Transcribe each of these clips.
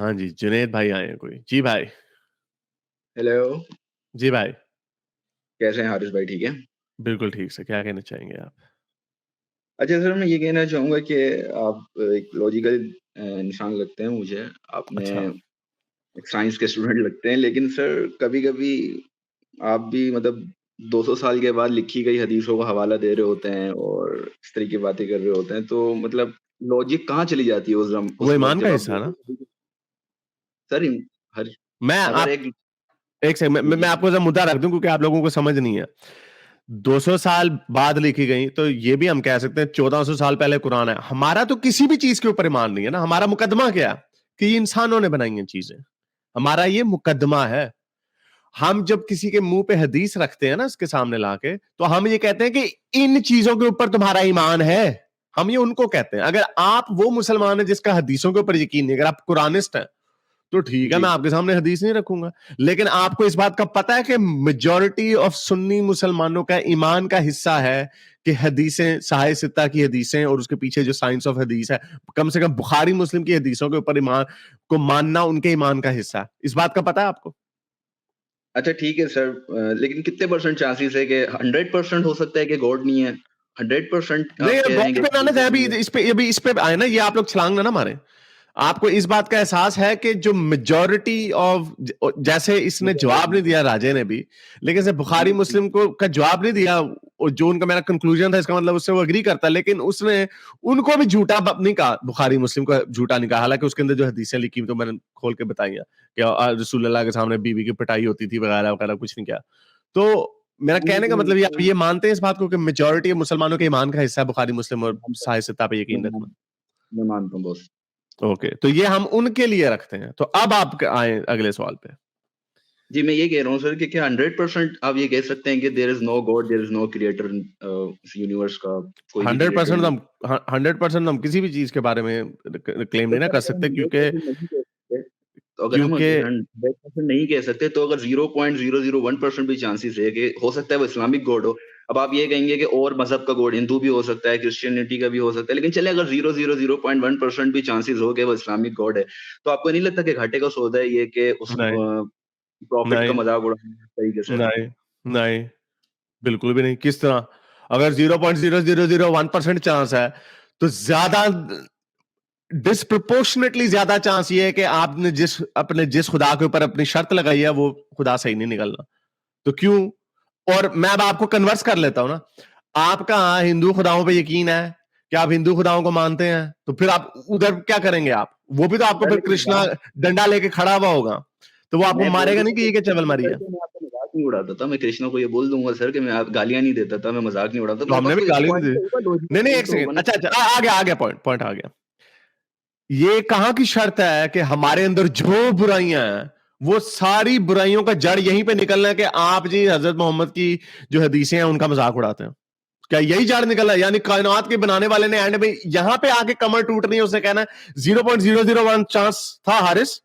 हाँ जी, जुनैद भाई आए हैं कोई। जी भाई। हेलो। जी भाई। कैसे हैं हारिस भाई, ठीक है? बिल्कुल ठीक से, क्या कहना चाहेंगे आप? अच्छा सर, मैं ये कहना चाहूँगा कि आप एक लॉजिकल इंसान लगते हैं मुझे। आपने अच्छा। एक साइंस के स्टूडेंट लगते हैं, लेकिन सर कभी-कभी आप भी मतलब 200 साल के बाद लिखी गई हदीसों का हवाला दे रहे होते हैं और इस तरह की बातें कर रहे होते हैं, तो मतलब लॉजिक कहाँ चली जाती है वो उस वक़्त ईमान का जब आप हिस्सा है बोलते ना? हैं सर हर मैं अगर आप एक एक सेकंड जी, मैं जी। आपको जरा मुद्दा रख दूं क्योंकि आप लोगों को समझ नहीं है। 200 साल बाद लिखी गई तो ये भी हम कह सकते हैं 1400 साल पहले कुरान है। हमारा तो किसी भी चीज के ऊपर ईमान नहीं है ना। हमारा मुकदमा क्या है कि ये इंसानों ने बनाई हैं चीजें। हमारा ये मुकदमा है। हम जब किसी के मुंह पे हदीस रखते हैं ना इसके सामने लाके, तो हम ये कहते हैं कि इन चीजों के ऊपर तुम्हारा ईमान है। हम ये उनको कहते हैं। अगर आप वो मुसलमान है जिसका हदीसों के ऊपर यकीन नहीं, अगर आप कुरानिस्ट हैं तो ठीक है, जी। मैं आपके सामने हदीस नहीं रखूंगा। लेकिन आपको इस बात का पता है कि मेजॉरिटी ऑफ सुन्नी मुसलमानों का ईमान का हिस्सा है कि हदीसें, साहिह सित्ता की हदीसें और उसके पीछे जो साइंस ऑफ हदीस है, कम से कम बुखारी मुस्लिम की हदीसों के ऊपर ईमान को मानना उनके ईमान का हिस्सा है। इस बात का पता है आपको? अच्छा ठीक है सर, लेकिन कितने परसेंट चांसेस है कि 100% हो सकता है कि गॉड नहीं है? 100% नहीं, आप कह रहे हैं गॉड पे कि ना ना जाए। जीसस अभी नहीं है? इस पे आए ना, ये आप लोग छलांग ना मारे। आपको इस बात का एहसास है कि जो मेजॉरिटी ऑफ, जैसे इसने जवाब नहीं दिया राजे ने भी, लेकिन से बुखारी जी, जी। मुस्लिम को का जवाब नहीं दिया, और जो उनका मेरा कंक्लूजन था इसका मतलब उससे वो एग्री करता, लेकिन उसने उनको भी झूठा नहीं कहा, बुखारी मुस्लिम को झूठा नहीं कहा। हालांकि उसके अंदर जो हदीसें लिखी तो मैंने खोल के बताई हैं कि रसूलुल्लाह के सामने बीवी की पिटाई होती थी वगैरह वगैरह, कुछ नहीं किया। तो मेरा कहने का मतलब ये, आप ये मानते हैं इस बात को कि मेजॉरिटी मुसलमानों के ईमान का हिस्सा है बुखारी मुस्लिम और साहिह सित्ता पे मैं यकीन मान रखना? मैं मानता हूँ बॉस। ओके, तो ये हम उनके लिए रखते हैं। तो अब आप आए अगले सवाल पे। जी, मैं ये कह रहा हूँ सर कि क्या 100% आप ये कह सकते हैं कि there is no God, there is no creator, इस यूनिवर्स का कोई भी हंड्रेड क्रिएटर परसेंट नहीं? हम 100% हम किसी भी चीज के बारे में क्लेम तो नहीं ना सर कर अगर हम सकते, क्योंकि 100% नहीं कह सकते, तो अगर हम क्योंकि 100% नहीं कह सकते, तो अगर 0.001% भी चांसेस है कि हो सकता है वो इस्लामिक गॉड हो। अब आप ये कहेंगे कि और मज़हब का गॉड हिंदू भी हो सकता है, क्रिश्चियनिटी का भी हो सकता है, लेकिन चलिए अगर 0.1% भी चांसेस हो कि वो इस्लामिक गॉड है, तो आपको नहीं लगता कि घाटे का सौदा है ये कि उस नहीं, प्रॉफिट का नहीं, मज़ाक उड़ाना है इस तरीके से? नहीं, नहीं, बिल्कुल भी नहीं। किस तरह? अगर 0.0001% चांस है तो ज्यादा, डिस्प्रोपोर्शनेटली ज्यादा चांस ये है कि आपने जिस खुदा के ऊपर अपनी शर्त लगाई है वो खुदा सही नहीं निकलना। तो क्यों? और मैं अब आपको कन्वर्स कर लेता हूं ना। आपका हिंदू खुदाओं पे यकीन है कि आप हिंदू खुदाओं को मानते हैं, तो फिर आप उधर क्या करेंगे? आप वो भी तो आपको सर फिर लेकिन कृष्णा बात डंडा लेके खड़ा हुआ होगा, तो वो आपको मैं बोल मारेगा नहीं दूँगा कि ये क्या चवल मारी सर है। कि मैं आपका मज़ाक नहीं उड़ाता था, मैं कृष्णा को ये बोल दूँगा सर कि मैं आप गालियाँ नहीं देता था, मैं मज़ाक नहीं उड़ाता, तो तो मेरे हमने पास भी कोई गाली नहीं पॉइंट दी। तो होगा, लॉजिकल नहीं नहीं, पॉइंट एक तो होगा सेकंड, ना अच्छा सर। अच्छा, आ गया, पॉइंट आ गया। ये कहां की शर्त है कि हमारे अंदर जो बुराइयां हैं वो सारी बुराइयों का जड़ यहीं पे निकलना है कि आप जी हजरत मोहम्मद की जो हदीसें हैं उनका मजाक उड़ाते हैं? क्या यही जड़ निकला है? यानी कायनात के बनाने वाले ने एंड में यहां पे आके कमर टूट रही है, उसने कहना है 0.001 चांस था हारिस,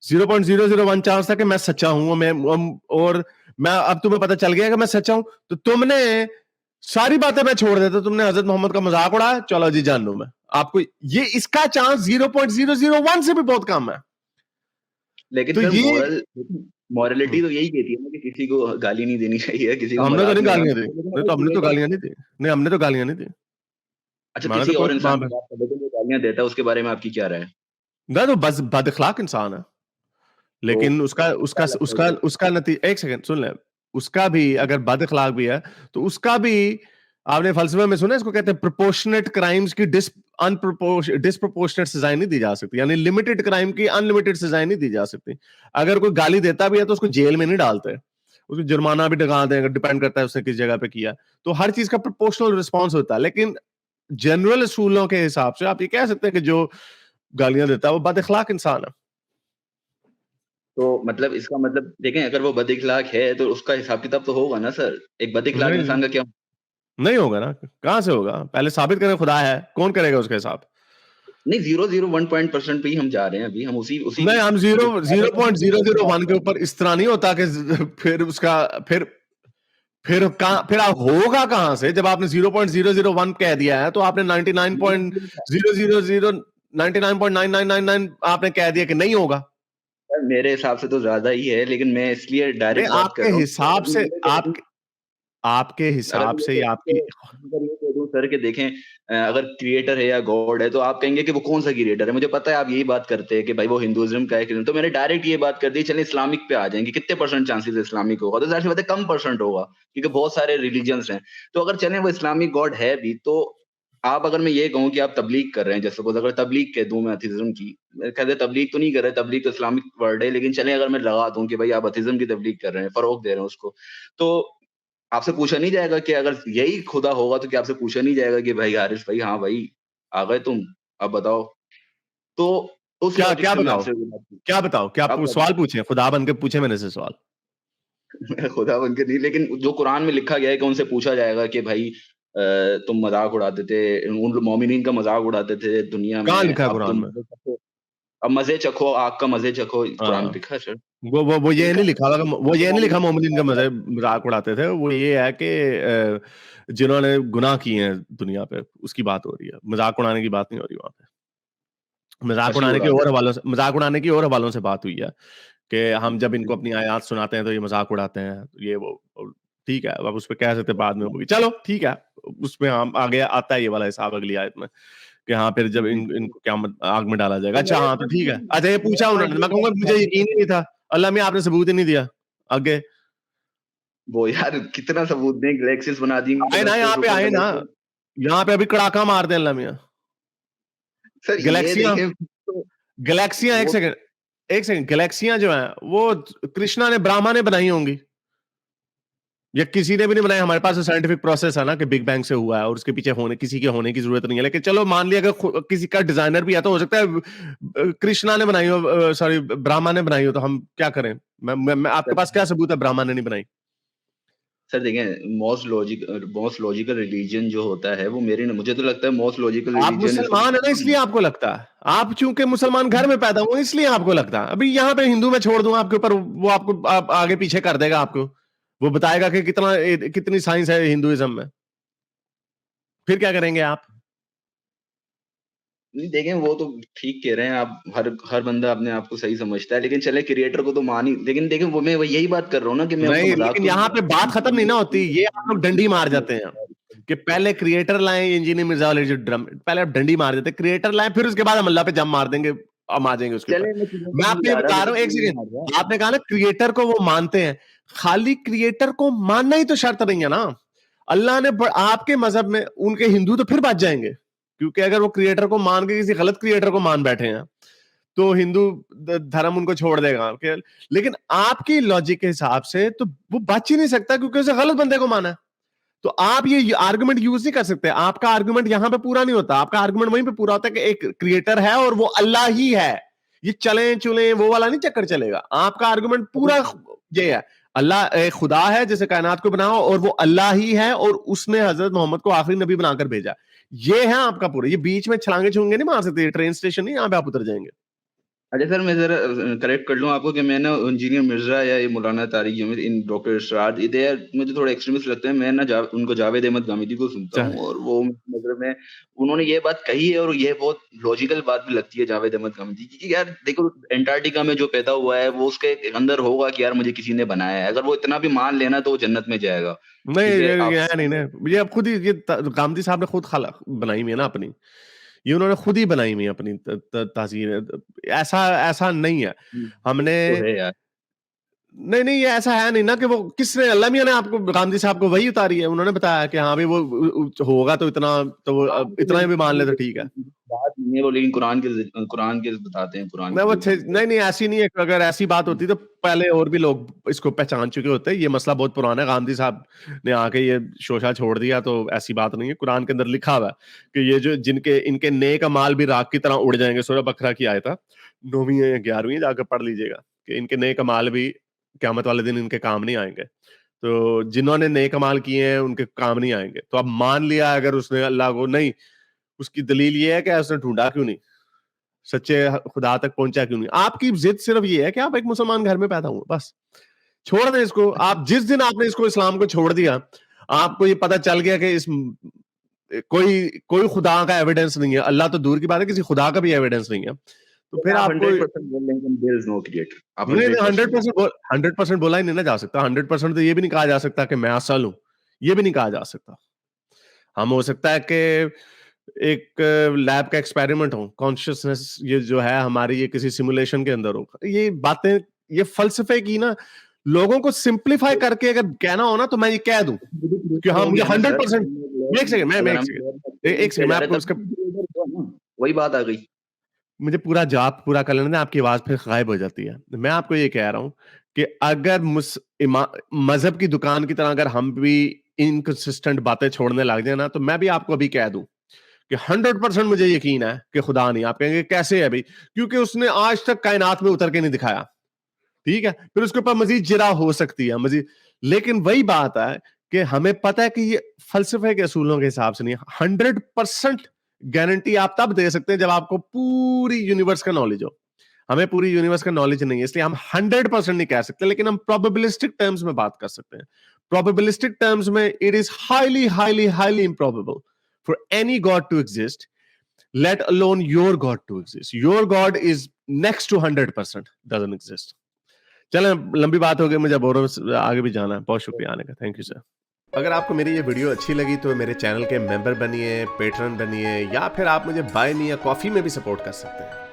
0.001 चांस था कि मैं सच्चा हूं, और मैं, अब तुम्हें पता चल गया कि मैं सच्चा हूं, तो तुमने सारी बातें मैं छोड़ देता, तुमने हजरत मोहम्मद का मजाक उड़ाया, चलो जी जान लो मैं आपको, ये इसका चांस 0.001 से भी बहुत कम है। लेकिन तो सर ये मॉरलिटी तो यही कहती है ना कि किसी को गाली नहीं देनी चाहिए, किसी को हमने तो मज़ाक नहीं नहीं उड़ाना गालियां दी, चाहिए, लेकिन नहीं अगर तो हमने तो क्रिएटर गालियां नहीं दी, नहीं हमने तो गालियां नहीं दी। अच्छा मैंने किसी तो और कोई इंसान की बात कर लेते हैं जो गालियाँ देता है, उसके बारे में आपकी क्या राय है? मैं तो बस बद अखलाक इंसान है। तो लेकिन उसका आपको उसका क्या लगता है उसका कि उसका नतीजा, एक सेकंड सुन ले, उसका भी अगर बद अखलाक भी है तो उसका भी, आपने फलसफे में सुना है, इसको कहते हैं प्रोपोर्शनेट क्राइम्स की डिसप्रोपोर्शनेट सजाएं नहीं दी जा सकती, यानी लिमिटेड क्राइम की अनलिमिटेड सजाएं नहीं दी जा सकती। अगर कोई गाली देता भी है तो उसको जेल में नहीं डालते, उसको जुर्माना भी लगा देंगे, डिपेंड करता है उसने किस जगह पे किया। तो हर चीज का प्रोपोर्शनल रिस्पॉन्स होता है, लेकिन जनरल असूलों के हिसाब से आप ये कह सकते हैं कि जो गालियां देता है वो बद अखलाक इंसान है। तो मतलब इसका मतलब देखें, अगर वो बद-इखलाक है तो उसका हिसाब-किताब तो होगा ना सर? एक बद-इखलाक नहीं, इंसान का क्या? नहीं होगा ना, कहां से होगा? पहले साबित करें खुदा है, कौन करेगा उसका हिसाब? नहीं 0.01 परसेंट पे ही हम जा रहे हैं अभी, हम उसी उसी नहीं, हम जीरो जो जीरो पैराग्राफ पॉइंट है जीरो उसी की जीरो बात वन कर के रहे हैं। ऊपर इस तरह नहीं होता कि फिर उसका फिर आप होगा कहां से? जब आपने 0.001 कह दिया है तो आपने मैंने इसलिए कहा 99.0009 99.9999 आपने कह दिया कि नहीं होगा। सर मेरे हिसाब से तो ज्यादा ही है, लेकिन मैं इसलिए नहीं, डायरेक्ट बात कर आपके रहा हूँ कि हिसाब अगर मैं से ये कह दूं, आपके अगर हिसाब मैं ये से कह या दूं आपकी अगर ये कह दूं सर कि देखें, अगर क्रिएटर है या गॉड है तो आप कहेंगे कि वो कौन सा क्रिएटर है। मुझे पता है आप यही बात करते हैं कि भाई वो हिंदुइज्म का है, तो मैंने डायरेक्ट ये बात कर दी। चलिए इस्लामिक पे आ जाएंगे, कितने परसेंट चांसेस है इस्लामिक होगा? तो जाहिर सी बात है कम परसेंट होगा, क्योंकि बहुत सारे रिलीजन्स हैं। तो अगर चलें वो इस्लामिक गॉड है भी, तो आप, अगर मैं ये कहूँ कि आप तबलीग कर रहे हैं, जैसे सपोज अगर तबलीग कह दूं मैं अथिज्म की, कहते तबलीग तो नहीं कर रहे, तबलीग तो इस्लामिक वर्ड है, लेकिन चलें अगर मैं लगा दूं कि भाई आप अथिज्म की तबलीग कर रहे हैं, फरोग दे रहे हैं उसको, तो आपसे पूछा नहीं जाएगा कि अगर यही खुदा होगा तो क्या आपसे पूछा नहीं जाएगा कि भाई हारिस भाई, हाँ भाई आ गए तुम, अब बताओ? तो उस क्या लॉजिक क्या से मैं बताओ आपसे ये बात की। क्या बताओ क्या अब सवाल पूछे, खुदा बन के पूछे मैंने से सवाल। मैं खुदा बन के नहीं, लेकिन जो कुरान में लिखा गया है कि उनसे पूछा जाएगा कि भाई तुम मजाक उड़ाते थे, उन मोमिनीन का मजाक उड़ाते थे दुनिया कहाँ में, लिखा है अब कुरान तुम में? मजे चखो, अब मजे चखो, आग का मजे चखो। कुरान में हाँ, लिखा है सर, वो ये लिखा नहीं है लिखा हुआ, वो ये नहीं लिखा मोमिन का मजाक उड़ाते थे। वो ये है कि जिन्होंने गुनाह किए हैं दुनिया पे उसकी बात हो रही है, मजाक उड़ाने की बात नहीं हो रही वहां पे। मजाक हंसी उड़ाने के उड़ाते और थे। हवालों से, मजाक उड़ाने की और हवालों से बात हुई है कि हम जब इनको अपनी आयत सुनाते हैं तो ये मजाक उड़ाते हैं, ये वो। और ठीक है, अब उस पर कह सकते हैं बाद में होगी, चलो ठीक है। उसमें हम आगे आता है ये वाला हिसाब अगली आयत में कि हाँ फिर जब जी। इनको क्या आग में डाला जाएगा। तो अच्छा मेरा हाँ तो ठीक है। अच्छा ये मेरा पूछा पॉइंट उन्होंने, ये मैं कहूंगा था मुझे यकीन ही नहीं था, अल्लाह में आपने सबूत ही नहीं दिया आगे। वो यार कितना सबूत दें, गैलेक्सीज बना दी आए ना गैलेक्सीज, यहाँ पे, सुपर आए ना गैलेक्सीज। यहाँ पे, अभी कड़ाका मार दे अल्लाह मियाँ। सर ये गैलेक्सियां देखें तो गैलेक्सियां एक वो सेकंड, एक सेकंड, गैलेक्सियां जो है वो कृष्णा ने, ब्रह्मा ने बनाई होंगी या किसी ने भी नहीं बनाया। हमारे पास साइंटिफिक प्रोसेस है ना कि बिग बैंग से हुआ है और उसके पीछे होने किसी के होने की जरूरत नहीं है। लेकिन चलो मान लिया अगर किसी का डिजाइनर भी है तो हो सकता है कृष्णा ने बनाई हो, सॉरी ब्रह्मा ने बनाई हो, तो हम क्या करें? मैं आपके सर पास क्या सबूत है ब्रह्मा ने नहीं बनाई? सर देखें, मोस्ट लॉजिकल रिलीजन जो होता है वो मुझे तो लगता है मोस्ट लॉजिकल आप रिलीजन इसको। मुसलमान है ना इसलिए आपको लगता है, आप चूंकि मुसलमान घर में पैदा हुए इसलिए आपको लगता है। अभी यहाँ पे हिंदू में छोड़ दूं आपके ऊपर, वो आपको आगे पीछे कर देगा आपको, वो बताएगा कि कितनी साइंस है हिंदुइज्म में, फिर क्या करेंगे आप? नहीं देखें, वो तो ठीक कह रहे हैं आप, हर हर बंदा अपने आप को सही समझता है, लेकिन चले क्रिएटर को तो मान ही, लेकिन देखें वो मैं यही बात कर रहा हूँ ना कि मैं उनका नहीं, मजाक लेकिन तो यहाँ पे बात खत्म नहीं ना होती, ये आप लोग डंडी मार जाते हैं नहीं। कि पहले क्रिएटर लाए, इंजीनियर मिर्जा वाले जो ड्रम, पहले आप डंडी मार देते, क्रिएटर लाए, फिर उसके बाद हम अल्लाह पे जम मार देंगे, हम आ जाएंगे उसके ऊपर। चले मैं क्रिएटर मैं नहीं आपको ये जा रहा, बता मैं रहा तो हूँ, एक क्रिएटर नहीं सेकंड, मार रहा। आपने कहा ना क्रिएटर को वो मानते हैं, खाली क्रिएटर को मानना ही तो शर्त नहीं है ना। अल्लाह ने आपके मजहब में उनके हिंदू तो फिर बच जाएंगे, क्योंकि अगर वो क्रिएटर को मान के किसी गलत क्रिएटर को मान बैठे हैं तो हिंदू धर्म उनको छोड़ देगा। लेकिन आपकी लॉजिक के हिसाब से तो वो बच ही नहीं सकता, क्योंकि उसे गलत बंदे को माना है। तो आप ये आर्गुमेंट यूज नहीं कर सकते, आपका आर्गुमेंट यहां पे पूरा नहीं होता। आपका आर्गुमेंट वहीं पे पूरा होता है कि एक क्रिएटर है और वो अल्लाह ही है। ये चले चुले वो वाला नहीं चक्कर चलेगा। आपका आर्गुमेंट पूरा ये है, अल्लाह एक खुदा है जिसे कायनात को बनाओ और वो अल्लाह ही है और उसने हजरत मोहम्मद को आखिरी नबी बनाकर भेजा। ये है आपका पूरा। ये बीच में छलांगे छूंगे नहीं मार सकते, ट्रेन स्टेशन नहीं यहाँ पे आप उतर जाएंगे। अच्छा सर, मैं जरा करेक्ट कर लूं आपको कि मैं ना इंजीनियर मिर्जा या ये मौलाना तारिक अहमद, इन डॉक्टर इरशाद, ये मुझे थोड़े एक्सट्रीमिस्ट लगते हैं। मैं ना उनको जावेद अहमद गामिदी को सुनता हूँ, और वो मतलब में उन्होंने ये बात कही है, और ये बहुत लॉजिकल बात भी लगती है जावेद अहमद गामिदी की, कि यार देखो एंटार्क्टिका में जो पैदा हुआ है वो उसके अंदर होगा कि यार मुझे किसी ने बनाया है। अगर वो इतना भी मान लेना तो वो जन्नत में जाएगा। नहीं, ठीक है ये आप। है नहीं ना, ये अब खुद ही ये गांधी साहब ने खुद खाला बनाई हुई है ना अपनी, ये उन्होंने खुद ही बनाई हुई है अपनी तासीर। ऐसा ऐसा नहीं है हमने। तो है यार। नहीं नहीं, ये ऐसा है नहीं ना कि वो किसने, अल्लाह मियां ने आपको, गांधी साहब को वही उतारी है, उन्होंने बताया कि हाँ भाई वो होगा तो इतना, तो वो हाँ, इतना ही भी मान ले तो ठीक है। बात नहीं है वो, लेकिन कुरान के बताते हैं, कुरान नहीं की वो जो बात है। नहीं नहीं, ऐसी नहीं है। अगर ऐसी बात होती तो पहले और भी लोग इसको पहचान चुके होते। ये मसला बहुत पुराना है, गांधी साहब ने आके ये शोशा छोड़ दिया तो ऐसी बात नहीं है। कुरान के अंदर लिखा हुआ है कि ये जो जिनके इनके नेक अमाल भी राख की तरह उड़ जाएंगे, सूरह बकरा की आयत है 9वीं या 11वीं, जाकर पढ़ लीजिएगा कि इनके नेक अमाल भी क़यामत वाले दिन इनके काम नहीं आएंगे। तो जिन्होंने नेक अमाल किए हैं उनके काम नहीं आएंगे। तो अब मान लिया अगर उसने अल्लाह को, नहीं, उसकी दलील ये है कि उसने ढूंढा क्यों नहीं, सच्चे खुदा तक पहुंचा क्यों नहीं। आपकी जिद सिर्फ ये है कि आप एक मुसलमान घर में पैदा हुए, बस। छोड़ दें इसको। आप जिस दिन आपने इसको, इस्लाम को छोड़ दिया, आपको ये पता चल गया कि इस कोई खुदा का एविडेंस नहीं है, अल्लाह तो दूर की बात है, किसी खुदा का भी एविडेंस नहीं है, तो फिर आप आपको 100% बोल रहे हैं देयर इज नो क्रिएटर, आप नहीं 100% 100% बोला ही नहीं ना जा सकता। 100% तो ये भी नहीं कहा जा सकता कि मैं असल हूं, ये भी नहीं कहा जा सकता। हम हो सकता है कि एक लैब का एक्सपेरिमेंट हो, कॉन्शियसनेस ये जो है हमारी, ये किसी सिमुलेशन के अंदर हो। ये बातें, ये फलसफे की ना, लोगों को सिंप्लीफाई करके अगर कहना हो ना, तो मैं ये कह दूं कि हाँ हो मुझे गया ना सर। 100%। एक सेकंड, मैं अगर एक हम सेकंड, एक सेकंड, मैं आपको उसका, वही बात आ गई। मुझे पूरा जवाब पूरा कर लेने दें, आपकी आवाज फिर गायब हो जाती है। मैं आपको ये कह रहा हूं कि अगर मजहब की दुकान की तरह अगर हम भी इनकंसिस्टेंट बातें छोड़ने लग जाए ना, तो मैं भी आपको अभी कह दूं कि 100% मुझे यकीन है कि खुदा नहीं। आप कहेंगे कैसे है भाई? क्योंकि उसने आज तक कायनात में उतर के नहीं दिखाया, ठीक है? फिर उसके ऊपर मजीद जिरा हो सकती है, मजीद, लेकिन वही बात है कि हमें पता है कि ये फलसफे के असूलों के हिसाब से नहीं है। 100% गारंटी आप तब दे सकते हैं जब आपको पूरी यूनिवर्स का नॉलेज हो। हमें पूरी यूनिवर्स का नॉलेज नहीं है, इसलिए हम 100% नहीं कह सकते, लेकिन हम प्रोबेबिलिस्टिक टर्म्स में बात कर सकते हैं। प्रोबेबिलिस्टिक टर्म्स में it is highly highly highly improbable for any god to exist, let alone your God to exist. Your God is next to 100% doesn't exist. चलें, लंबी बात हो गई, मुझे अब और आगे भी जाना है। बहुत शुक्रिया आने का, थैंक यू सर। अगर आपको मेरी ये वीडियो अच्छी लगी तो मेरे चैनल के मेंबर बनिए, पेट्रन बनिए, या फिर आप मुझे बाय मी या कॉफी में भी सपोर्ट कर सकते हैं।